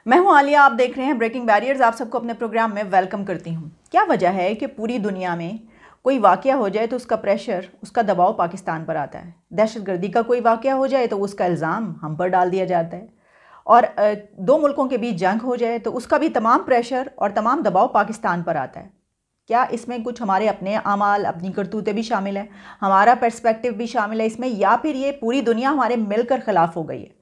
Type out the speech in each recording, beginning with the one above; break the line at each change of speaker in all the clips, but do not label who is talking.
मैं हूं आलिया, आप देख रहे हैं ब्रेकिंग बैरियर्स। आप सबको अपने प्रोग्राम में वेलकम करती हूं। क्या वजह है कि पूरी दुनिया में कोई वाकया हो जाए तो उसका प्रेशर, उसका दबाव पाकिस्तान पर आता है। दहशतगर्दी का कोई वाकया हो जाए तो उसका इल्ज़ाम हम पर डाल दिया जाता है। और दो मुल्कों के बीच जंग हो जाए तो उसका भी तमाम प्रेशर और तमाम दबाव पाकिस्तान पर आता है। क्या इसमें कुछ हमारे अपने आमाल, अपनी करतूतें भी शामिल हैं, हमारा पर्सपेक्टिव भी शामिल है इसमें, या फिर ये पूरी दुनिया हमारे मिलकर ख़िलाफ़ हो गई है?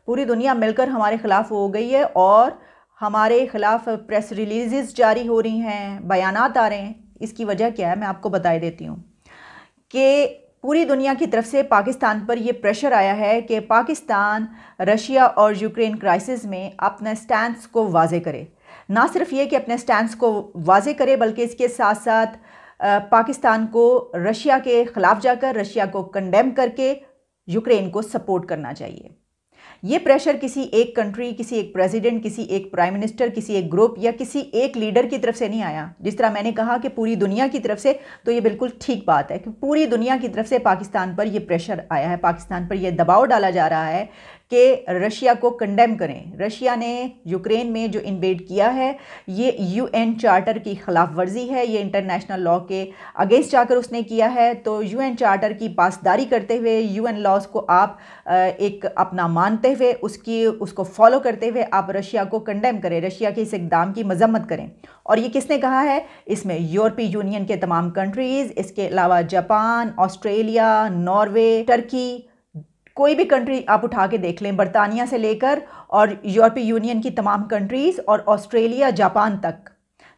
पूरी दुनिया मिलकर हमारे ख़िलाफ़ हो गई है और हमारे ख़िलाफ़ प्रेस रिलीज़ जारी हो रही हैं, बयानात आ रहे हैं। इसकी वजह क्या है मैं आपको बता देती हूँ कि पूरी दुनिया की तरफ से पाकिस्तान पर यह प्रेशर आया है कि पाकिस्तान रशिया और यूक्रेन क्राइसिस में अपने स्टैंड को वाज़े करे। ना सिर्फ ये कि अपने स्टैंड को वाज़े करे बल्कि इसके साथ साथ पाकिस्तान को रशिया के ख़िलाफ़ जाकर रशिया को कंडेम करके यूक्रेन को सपोर्ट करना चाहिए। ये प्रेशर किसी एक कंट्री, किसी एक प्रेसिडेंट, किसी एक प्राइम मिनिस्टर, किसी एक ग्रुप या किसी एक लीडर की तरफ से नहीं आया। जिस तरह मैंने कहा कि पूरी दुनिया की तरफ से, तो ये बिल्कुल ठीक बात है कि पूरी दुनिया की तरफ से पाकिस्तान पर ये प्रेशर आया है, पाकिस्तान पर यह दबाव डाला जा रहा है कि रशिया को कंडेम करें। रशिया ने यूक्रेन में जो इन्वेड किया है ये यूएन चार्टर की खिलाफ वर्जी है, ये इंटरनेशनल लॉ के अगेंस्ट जाकर उसने किया है। तो यूएन चार्टर की पासदारी करते हुए, यूएन लॉज को आप एक अपना मानते हुए, उसको फॉलो करते हुए आप रशिया को कंडेम करें, रशिया के इस इक़दाम की मजम्मत करें। और ये किसने कहा है? इसमें यूरोपीय यूनियन के तमाम कंट्रीज़, इसके अलावा जापान, ऑस्ट्रेलिया, नॉर्वे, टर्की, कोई भी कंट्री आप उठा के देख लें, बरतानिया से लेकर और यूरोपीय यूनियन की तमाम कंट्रीज़ और ऑस्ट्रेलिया, जापान तक,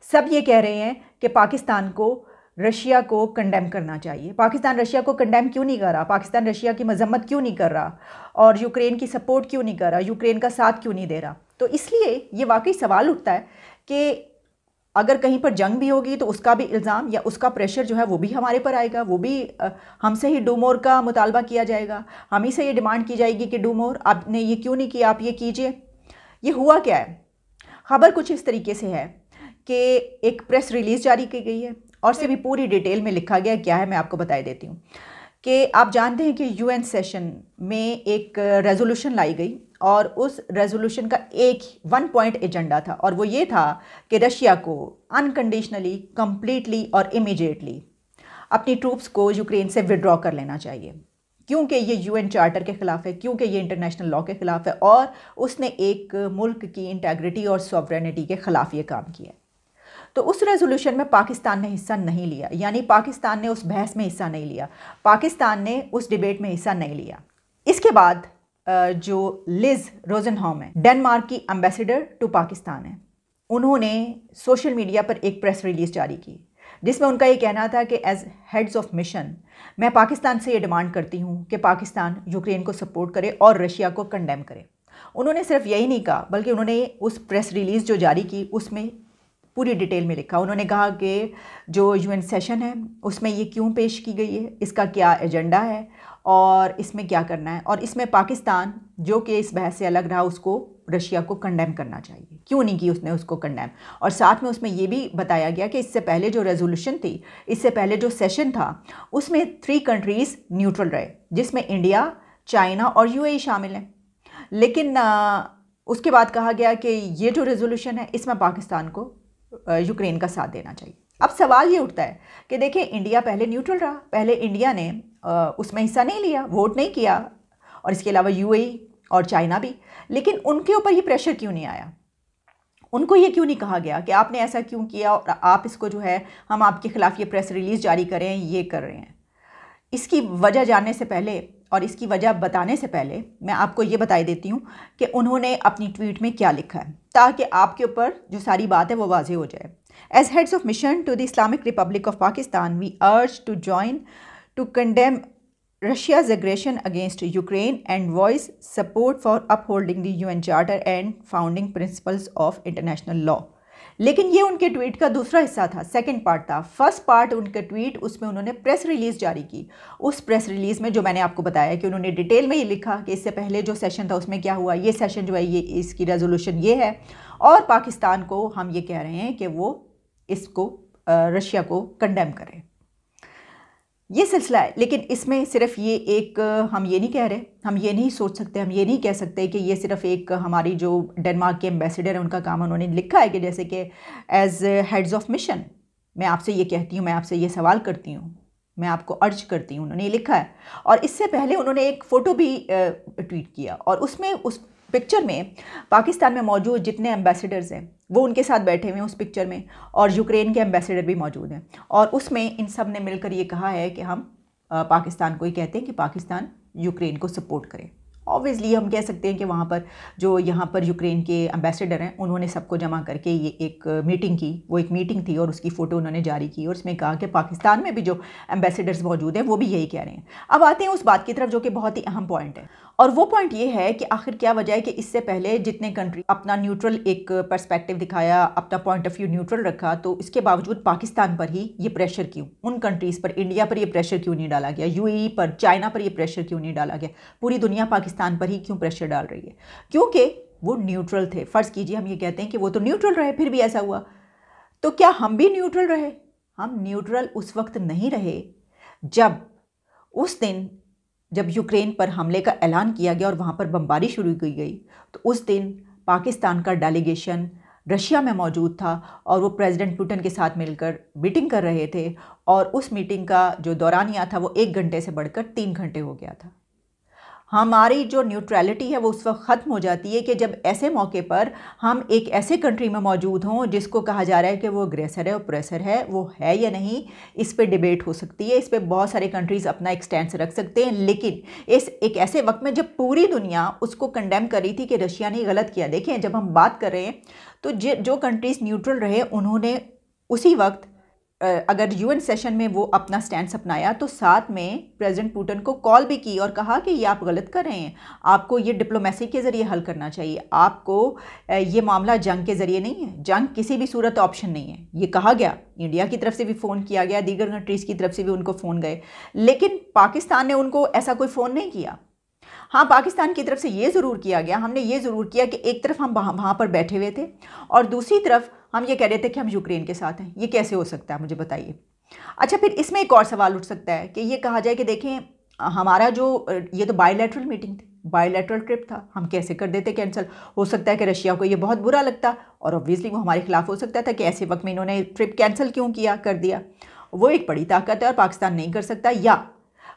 सब ये कह रहे हैं कि पाकिस्तान को रशिया को कंडेम करना चाहिए। पाकिस्तान रशिया को कंडेम क्यों नहीं कर रहा? पाकिस्तान रशिया की मजम्मत क्यों नहीं कर रहा? और यूक्रेन की सपोर्ट क्यों नहीं कर रहा? यूक्रेन का साथ क्यों नहीं दे रहा? तो इसलिए ये वाकई सवाल उठता है कि अगर कहीं पर जंग भी होगी तो उसका भी इल्ज़ाम या उसका प्रेशर जो है वो भी हमारे पर आएगा। वो भी हमसे ही डू मोर का मुतालबा किया जाएगा, हम ही से ये डिमांड की जाएगी कि डू मोर, आपने ये क्यों नहीं किया, आप ये कीजिए। ये हुआ क्या है? खबर कुछ इस तरीके से है कि एक प्रेस रिलीज़ जारी की गई है और से भी पूरी डिटेल में लिखा गया क्या है मैं आपको बता देती हूँ कि आप जानते हैं कि यूएन सेशन में एक रेजोल्यूशन लाई गई और उस रेजोल्यूशन का एक 1 पॉइंट एजेंडा था और वो ये था कि रशिया को अनकंडीशनली, कंप्लीटली और इमीडिएटली अपनी ट्रूप्स को यूक्रेन से विड्रॉ कर लेना चाहिए, क्योंकि ये यूएन चार्टर के ख़िलाफ़ है, क्योंकि ये इंटरनेशनल लॉ के ख़िलाफ़ है और उसने एक मुल्क की इंटेग्रिटी और सॉवरेनिटी के ख़िलाफ़ ये काम किया। तो उस रेजोल्यूशन में पाकिस्तान ने हिस्सा नहीं लिया, यानी पाकिस्तान ने उस बहस में हिस्सा नहीं लिया, पाकिस्तान ने उस डिबेट में हिस्सा नहीं लिया। इसके बाद जो लिज रोजनहॉम है, डेनमार्क की एम्बेसडर टू पाकिस्तान है, उन्होंने सोशल मीडिया पर एक प्रेस रिलीज़ जारी की जिसमें उनका ये कहना था कि एज हेड्स ऑफ मिशन मैं पाकिस्तान से ये डिमांड करती हूँ कि पाकिस्तान यूक्रेन को सपोर्ट करे और रशिया को कंडेम करे। उन्होंने सिर्फ यही नहीं कहा बल्कि उन्होंने उस प्रेस रिलीज़ जो जारी की उसमें पूरी डिटेल में लिखा। उन्होंने कहा कि जो यूएन सेशन है उसमें ये क्यों पेश की गई है, इसका क्या एजेंडा है और इसमें क्या करना है, और इसमें पाकिस्तान जो कि इस बहस से अलग रहा उसको रशिया को कंडेम करना चाहिए, क्यों नहीं की उसने उसको कंडेम। और साथ में उसमें ये भी बताया गया कि इससे पहले जो रेजोल्यूशन थी, इससे पहले जो सेशन था, उसमें 3 कंट्रीज़ न्यूट्रल रहे जिसमें इंडिया, चाइना और यूएई शामिल हैं। लेकिन उसके बाद कहा गया कि ये जो रेजोल्यूशन है इसमें पाकिस्तान को यूक्रेन का साथ देना चाहिए। अब सवाल ये उठता है कि देखिए, इंडिया पहले न्यूट्रल रहा, पहले इंडिया ने उसमें हिस्सा नहीं लिया, वोट नहीं किया, और इसके अलावा यूएई और चाइना भी। लेकिन उनके ऊपर ये प्रेशर क्यों नहीं आया? उनको ये क्यों नहीं कहा गया कि आपने ऐसा क्यों किया और आप इसको जो है हम आपके ख़िलाफ़ ये प्रेस रिलीज़ जारी करें, ये कर रहे हैं? इसकी वजह जानने से पहले और इसकी वजह बताने से पहले मैं आपको ये बता देती हूँ कि उन्होंने अपनी ट्वीट में क्या लिखा है, ताकि आपके ऊपर जो सारी बात है वो वाज़ेह हो जाए। As heads of mission to the Islamic Republic of Pakistan we urge to join to condemn Russia's aggression against Ukraine and voice support for upholding the UN Charter and founding principles of international law। लेकिन ये उनके tweet का दूसरा हिस्सा था, second part था। First part उनके tweet, उसमें उन्होंने प्रेस रिलीज़ जारी की। उस प्रेस रिलीज़ में जो मैंने आपको बताया कि उन्होंने डिटेल में ये लिखा कि इससे पहले जो सेशन था उसमें क्या हुआ, ये सेशन जो है ये इसकी रेजोल्यूशन ये है और पाकिस्तान को हम ये कह रहे हैं कि वो इसको रशिया को कंडेम करें। ये सिलसिला है। लेकिन इसमें सिर्फ ये एक हम ये नहीं कह रहे, हम ये नहीं सोच सकते, हम ये नहीं कह सकते कि ये सिर्फ एक हमारी जो डेनमार्क के एम्बेसडर है उनका काम, उन्होंने लिखा है कि जैसे कि एज हेड्स ऑफ मिशन मैं आपसे ये कहती हूँ, मैं आपसे ये सवाल करती हूँ, मैं आपको अर्ज करती हूँ, उन्होंने ये लिखा है। और इससे पहले उन्होंने एक फ़ोटो भी ट्वीट किया और उसमें उस पिक्चर में पाकिस्तान में मौजूद जितने एम्बेसडर्स हैं वो उनके साथ बैठे हुए हैं उस पिक्चर में, और यूक्रेन के एम्बेसडर भी मौजूद हैं। और उसमें इन सब ने मिलकर ये कहा है कि हम पाकिस्तान को ही कहते हैं कि पाकिस्तान यूक्रेन को सपोर्ट करे। ऑब्वियसली हम कह सकते हैं कि वहाँ पर जो यहाँ पर यूक्रेन के एम्बेसडर हैं उन्होंने सबको जमा करके ये एक मीटिंग की, वो एक मीटिंग थी और उसकी फ़ोटो उन्होंने जारी की और उसमें कहा कि पाकिस्तान में भी जो एम्बेसडर्स मौजूद हैं वो भी यही कह रहे हैं। अब आते हैं उस बात की तरफ जो कि बहुत ही अहम पॉइंट है, और वो पॉइंट ये है कि आखिर क्या वजह है कि इससे पहले जितने कंट्री अपना न्यूट्रल एक पर्सपेक्टिव दिखाया, अपना पॉइंट ऑफ व्यू न्यूट्रल रखा, तो इसके बावजूद पाकिस्तान पर ही ये प्रेशर क्यों, उन कंट्रीज़ पर, इंडिया पर ये प्रेशर क्यों नहीं डाला गया, यूएई पर, चाइना पर ये प्रेशर क्यों नहीं डाला गया, पूरी दुनिया पाकिस्तान पर ही क्यों प्रेशर डाल रही है? क्योंकि वो न्यूट्रल थे। फ़र्ज़ कीजिए हम ये कहते हैं कि वो तो न्यूट्रल रहे, फिर भी ऐसा हुआ, तो क्या हम भी न्यूट्रल रहे? हम न्यूट्रल उस वक्त नहीं रहे जब उस दिन जब यूक्रेन पर हमले का ऐलान किया गया और वहाँ पर बमबारी शुरू की गई, तो उस दिन पाकिस्तान का डेलीगेशन रशिया में मौजूद था और वो प्रेसिडेंट पुतिन के साथ मिलकर मीटिंग कर रहे थे, और उस मीटिंग का जो दौरानिया था वो 1 घंटे से बढ़कर 3 घंटे हो गया था। हमारी जो न्यूट्रलिटी है वो उस वक्त ख़त्म हो जाती है कि जब ऐसे मौके पर हम एक ऐसे कंट्री में मौजूद हों जिसको कहा जा रहा है कि वो अग्रेसर है, ऑप्रेसर है, वो है या नहीं, इस पे डिबेट हो सकती है, इस पे बहुत सारे कंट्रीज़ अपना एक स्टैंड रख सकते हैं। लेकिन इस एक ऐसे वक्त में जब पूरी दुनिया उसको कंडेम कर रही थी कि रशिया ने गलत किया। देखें, जब हम बात कर रहे हैं तो जो कंट्रीज़ न्यूट्रल रहे उन्होंने उसी वक्त अगर यूएन सेशन में वो अपना स्टैंड अपनाया तो साथ में प्रेसिडेंट पुतिन को कॉल भी की और कहा कि ये आप गलत कर रहे हैं, आपको ये डिप्लोमेसी के ज़रिए हल करना चाहिए, आपको ये मामला जंग के ज़रिए नहीं है, जंग किसी भी सूरत ऑप्शन नहीं है। ये कहा गया, इंडिया की तरफ से भी फ़ोन किया गया, दीगर कंट्रीज़ की तरफ से भी उनको फ़ोन गए, लेकिन पाकिस्तान ने उनको ऐसा कोई फ़ोन नहीं किया। हाँ, पाकिस्तान की तरफ से ये ज़रूर किया गया, हमने ये ज़रूर किया कि एक तरफ हम वहाँ पर बैठे हुए थे और दूसरी तरफ हम ये कह रहे थे कि हम यूक्रेन के साथ हैं। ये कैसे हो सकता है, मुझे बताइए। अच्छा, फिर इसमें एक और सवाल उठ सकता है कि ये कहा जाए कि देखें, हमारा जो ये तो बायलैटरल मीटिंग थी, बायलैटरल ट्रिप था, हम कैसे कर देते कैंसिल? हो सकता है कि रशिया को ये बहुत बुरा लगता और ऑब्वियसली वो हमारे खिलाफ हो सकता था कि ऐसे वक्त में इन्होंने ट्रिप कैंसिल क्यों किया, कर दिया। वो एक बड़ी ताकत है और पाकिस्तान नहीं कर सकता, या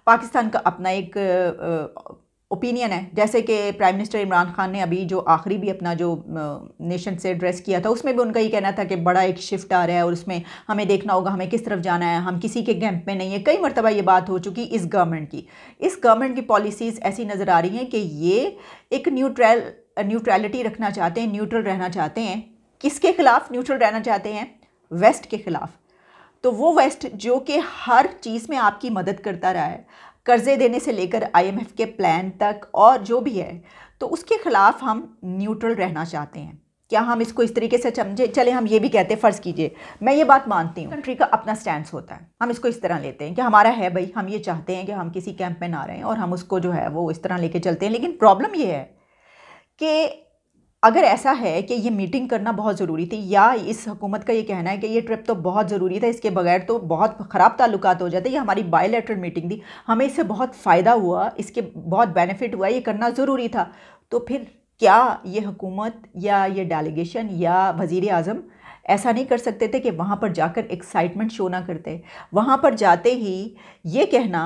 पाकिस्तान का अपना एक ओपिनियन है। जैसे कि प्राइम मिनिस्टर इमरान खान ने अभी जो आखिरी भी अपना जो नेशन से एड्रेस किया था उसमें भी उनका ये कहना था कि बड़ा एक शिफ्ट आ रहा है और उसमें हमें देखना होगा हमें किस तरफ जाना है, हम किसी के कैंप में नहीं है। कई मरतबा ये बात हो चुकी इस गवर्नमेंट की पॉलिसीज़ ऐसी नज़र आ रही हैं कि ये एक न्यूट्रलिटी रखना चाहते हैं, न्यूट्रल रहना चाहते हैं। किसके खिलाफ न्यूट्रल रहना चाहते हैं? वेस्ट के खिलाफ। तो वो वेस्ट जो कि हर चीज़ में आपकी मदद करता रहा है, कर्ज़े देने से लेकर IMF के प्लान तक और जो भी है, तो उसके ख़िलाफ़ हम न्यूट्रल रहना चाहते हैं। क्या हम इसको इस तरीके से समझे? चले हम ये भी कहते हैं, फ़र्ज़ कीजिए मैं ये बात मानती हूँ, कंट्री का अपना स्टैंड होता है, हम इसको इस तरह लेते हैं कि हमारा है भाई, हम ये चाहते हैं कि हम किसी कैंप में ना रहें और हम उसको जो है वो इस तरह लेके चलते हैं। लेकिन प्रॉब्लम ये है कि अगर ऐसा है कि ये मीटिंग करना बहुत ज़रूरी थी, या इस हुकूमत का ये कहना है कि ये ट्रिप तो बहुत ज़रूरी था, इसके बगैर तो बहुत ख़राब ताल्लुकात हो जाते, ये हमारी बायलैटरल मीटिंग थी, हमें इससे बहुत फ़ायदा हुआ, इसके बहुत बेनिफिट हुआ, ये करना ज़रूरी था, तो फिर क्या ये हुकूमत या ये डेलीगेशन या वज़ीर आज़म ऐसा नहीं कर सकते थे कि वहाँ पर जाकर एक्साइटमेंट शो ना करते? वहाँ पर जाते ही ये कहना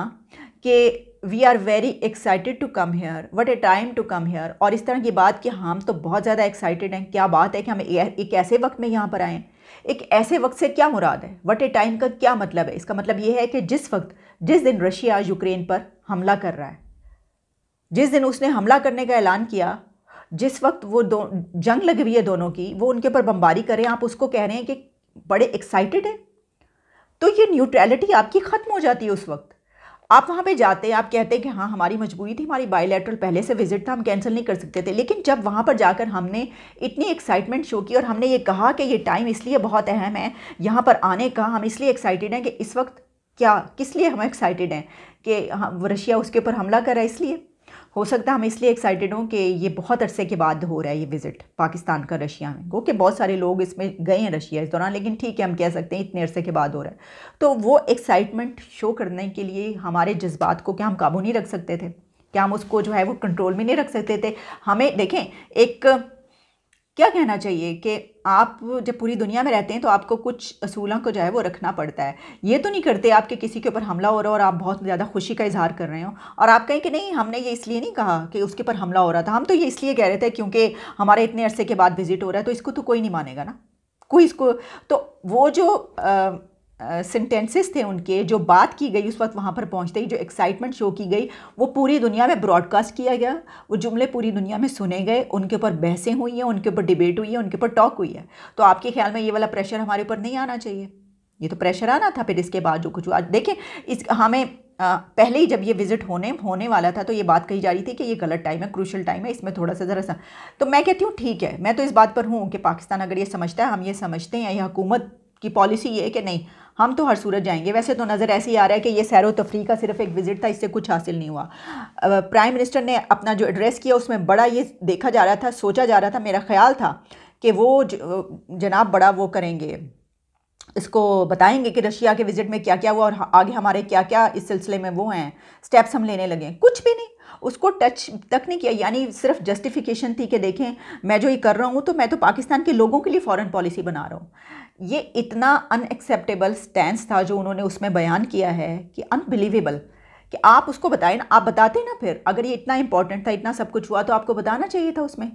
कि we are very excited to come here, what a time to come here, और इस तरह की बात कि हम तो बहुत ज़्यादा एक्साइटेड हैं, क्या बात है कि हम एक ऐसे वक्त में यहाँ पर आएँ। एक ऐसे वक्त से क्या मुराद है? व्हाट ए टाइम का क्या मतलब है? इसका मतलब ये है कि जिस दिन रशिया यूक्रेन पर हमला कर रहा है, जिस दिन उसने हमला करने का ऐलान किया, जिस वक्त वो जंग लगी हुई है दोनों की, वो उनके ऊपर बमबारी करें, आप उसको कह रहे हैं कि बड़े एक्साइटेड हैं, तो ये न्यूट्रलिटी आपकी ख़त्म हो जाती है उस वक्त। आप वहाँ पे जाते हैं, आप कहते हैं कि हाँ हमारी मजबूरी थी, हमारी बायलैटरल पहले से विजिट था, हम कैंसिल नहीं कर सकते थे। लेकिन जब वहाँ पर जाकर हमने इतनी एक्साइटमेंट शो की और हमने ये कहा कि ये टाइम इसलिए बहुत अहम है यहाँ पर आने का, हम इसलिए एक्साइटेड हैं कि इस वक्त किस लिए हम एक्साइटेड हैं कि रशिया उसके ऊपर हमला कर रहा है, इसलिए हो सकता है हम इसलिए एक्साइटेड हों कि ये बहुत अरसे के बाद हो रहा है ये विज़िट पाकिस्तान का रशिया में। गो कि बहुत सारे लोग इसमें गए हैं रशिया इस दौरान, लेकिन ठीक है हम कह सकते हैं इतने अरसे के बाद हो रहा है। तो वो एक्साइटमेंट शो करने के लिए हमारे जज्बात को क्या हम काबू नहीं रख सकते थे? क्या हम उसको जो है वो कंट्रोल में नहीं रख सकते थे? हमें देखें, एक क्या कहना चाहिए कि आप जब पूरी दुनिया में रहते हैं तो आपको कुछ असूलों को जो है वो रखना पड़ता है। ये तो नहीं करते आपके किसी के ऊपर हमला हो रहा हो और आप बहुत ज़्यादा खुशी का इजहार कर रहे हो और आप कहें कि नहीं हमने ये इसलिए नहीं कहा कि उसके ऊपर हमला हो रहा था, हम तो ये इसलिए कह रहे थे क्योंकि हमारे इतने अरसे के बाद विजिट हो रहा है, तो इसको तो कोई नहीं मानेगा ना, कोई इसको। तो वो जो सेंटेंसेस थे उनके, जो बात की गई उस वक्त वहाँ पर पहुँचते ही, जो एक्साइटमेंट शो की गई, वो पूरी दुनिया में ब्रॉडकास्ट किया गया, वो जुमले पूरी दुनिया में सुने गए, उनके ऊपर बहसें हुई हैं, उनके ऊपर डिबेट हुई है, उनके ऊपर टॉक हुई है। तो आपके ख्याल में ये वाला प्रेशर हमारे ऊपर नहीं आना चाहिए? ये तो प्रेशर आना था। फिर इसके बाद जो कुछ हुआ, देखें इस हमें पहले ही जब ये विज़िट होने वाला था तो ये बात कही जा रही थी कि ये गलत टाइम है, क्रूशल टाइम है, इसमें थोड़ा सा ज़रा सा। तो मैं कहती हूँ ठीक है, मैं तो इस बात पर हूँ कि पाकिस्तान अगर ये समझता है, हम ये समझते हैं, ये हुकूमत की पॉलिसी ये है कि नहीं हम तो हर सूरत जाएंगे। वैसे तो नज़र ऐसे ही आ रहा है कि ये सैर व तफरी का सिर्फ एक विज़िट था, इससे कुछ हासिल नहीं हुआ। प्राइम मिनिस्टर ने अपना जो एड्रेस किया उसमें बड़ा ये देखा जा रहा था, सोचा जा रहा था, मेरा ख्याल था कि वो जनाब बड़ा वो करेंगे, इसको बताएंगे कि रशिया के विज़िट में क्या क्या हुआ और आगे हमारे क्या क्या इस सिलसिले में वो हैं स्टेप्स हम लेने लगे। कुछ भी नहीं, उसको टच तक नहीं किया। यानी सिर्फ जस्टिफिकेशन थी कि देखें मैं जो ये कर रहा हूँ तो मैं तो पाकिस्तान के लोगों के लिए फॉरेन पॉलिसी बना रहा हूँ। ये इतना अनएक्सेप्टेबल स्टैंस था जो उन्होंने उसमें बयान किया है कि अनबिलीवेबल, कि आप उसको बताएं ना, आप बताते ना। फिर अगर ये इतना इंपॉर्टेंट था, इतना सब कुछ हुआ, तो आपको बताना चाहिए था उसमें,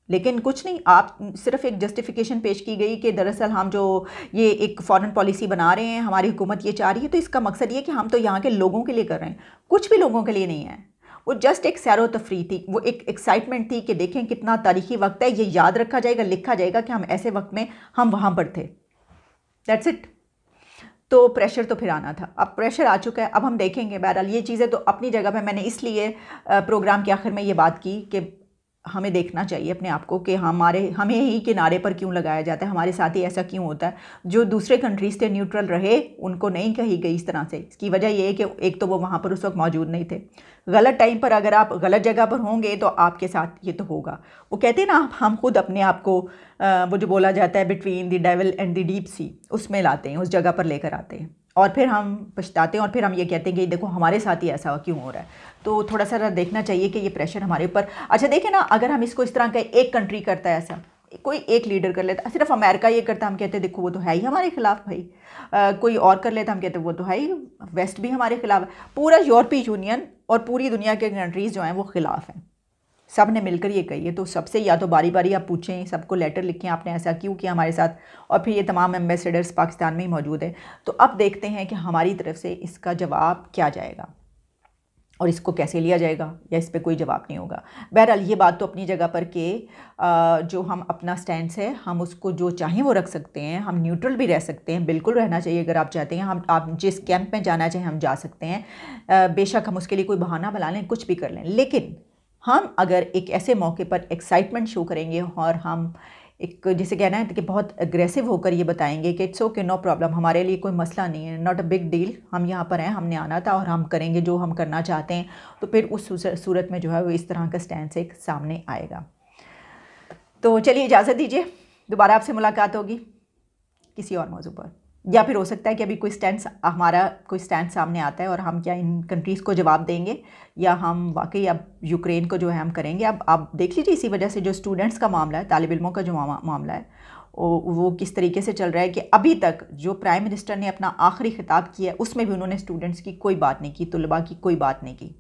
लेकिन कुछ नहीं। आप सिर्फ एक जस्टिफिकेशन पेश की गई कि दरअसल हम जो ये एक फॉरेन पॉलिसी बना रहे हैं, हमारी हुकूमत ये चाह रही है, तो इसका मकसद ये कि हम तो यहाँ के लोगों के लिए कर रहे हैं। कुछ भी लोगों के लिए नहीं है, वो जस्ट एक सैरो तफरी थी, वो एक एक्साइटमेंट थी कि देखें कितना तारीखी वक्त है, ये याद रखा जाएगा, लिखा जाएगा कि हम ऐसे वक्त में हम वहाँ पर थे। That's it. तो प्रेशर तो फिर आना था, अब प्रेशर आ चुका है, अब हम देखेंगे। बहरहाल ये चीज़ें तो अपनी जगह पे, मैंने इसलिए प्रोग्राम के आखिर में ये बात की कि हमें देखना चाहिए अपने आप को कि हमें ही किनारे पर क्यों लगाया जाता है, हमारे साथ ही ऐसा क्यों होता है। जो दूसरे कंट्रीज से न्यूट्रल रहे उनको नहीं कही गई इस तरह से। इसकी वजह यह है कि एक तो वो वहाँ पर उस वक्त मौजूद नहीं थे। गलत टाइम पर अगर आप गलत जगह पर होंगे तो आपके साथ ये तो होगा। वो कहते हैं ना, हम खुद अपने आप को वो जो बोला जाता है between the devil and the deep sea, उसमें लाते हैं, उस जगह पर लेकर आते हैं और फिर हम पछताते हैं और फिर हम ये कहते हैं कि देखो हमारे साथ ही ऐसा क्यों हो रहा है। तो थोड़ा सा देखना चाहिए कि ये प्रेशर हमारे ऊपर। अच्छा देखें ना, अगर हम इसको इस तरह का एक कंट्री करता है ऐसा, कोई एक लीडर कर लेता, सिर्फ अमेरिका ये करता, हम कहते हैं देखो वो तो है ही हमारे खिलाफ भाई। कोई और कर लेता, हम कहते हैं वो तो है ही, वेस्ट भी हमारे खिलाफ है। पूरा यूरोपीय यूनियन और पूरी दुनिया के कंट्रीज़ जो हैं वो खिलाफ हैं, सब ने मिलकर ये कही है। तो सबसे या तो बारी बारी आप पूछें, सबको लेटर लिखें आपने ऐसा क्यों किया हमारे साथ, और फिर ये तमाम एम्बेसडर्स पाकिस्तान में ही मौजूद है। तो अब देखते हैं कि हमारी तरफ से इसका जवाब क्या जाएगा और इसको कैसे लिया जाएगा, या इस पर कोई जवाब नहीं होगा। बहरहाल ये बात तो अपनी जगह पर कि जो हम अपना स्टैंड है हम उसको जो चाहें वो रख सकते हैं, हम न्यूट्रल भी रह सकते हैं, बिल्कुल रहना चाहिए अगर आप चाहते हैं। आप जिस कैंप में जाना चाहें हम जा सकते हैं, बेशक हम उसके लिए कोई बहाना बना लें, कुछ भी कर लें, लेकिन हम अगर एक ऐसे मौके पर एक्साइटमेंट शो करेंगे और हम एक जिसे कहना है कि बहुत अग्रेसिव होकर ये बताएंगे कि इट्स ओके, नो प्रॉब्लम, हमारे लिए कोई मसला नहीं है, नॉट अ बिग डील, हम यहाँ पर हैं, हमने आना था और हम करेंगे जो हम करना चाहते हैं, तो फिर उस सूरत में जो है वो इस तरह का स्टैंड से एक सामने आएगा। तो चलिए इजाज़त दीजिए, दोबारा आपसे मुलाकात होगी किसी और मौजू पर, या फिर हो सकता है कि अभी हमारा कोई स्टैंड सामने आता है और हम क्या इन कंट्रीज़ को जवाब देंगे, या हम वाकई अब यूक्रेन को जो है हम करेंगे। अब आप देख लीजिए, इसी वजह से जो स्टूडेंट्स का मामला है, तालिब इल्मों का जो मामला है, वो किस तरीके से चल रहा है कि अभी तक जो प्राइम मिनिस्टर ने अपना आखिरी खिताब किया है उसमें भी उन्होंने स्टूडेंट्स की कोई बात नहीं की, तुलबा की कोई बात नहीं की।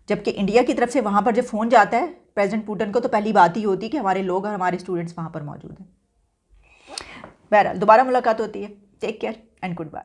जबकि इंडिया की तरफ से वहाँ पर जब फ़ोन जाता है प्रेसिडेंट पुतिन को, तो पहली बात ही होती है कि हमारे लोग और हमारे स्टूडेंट्स वहाँ पर मौजूद हैं। बहरहाल दोबारा मुलाकात होती है। Take care and good bye.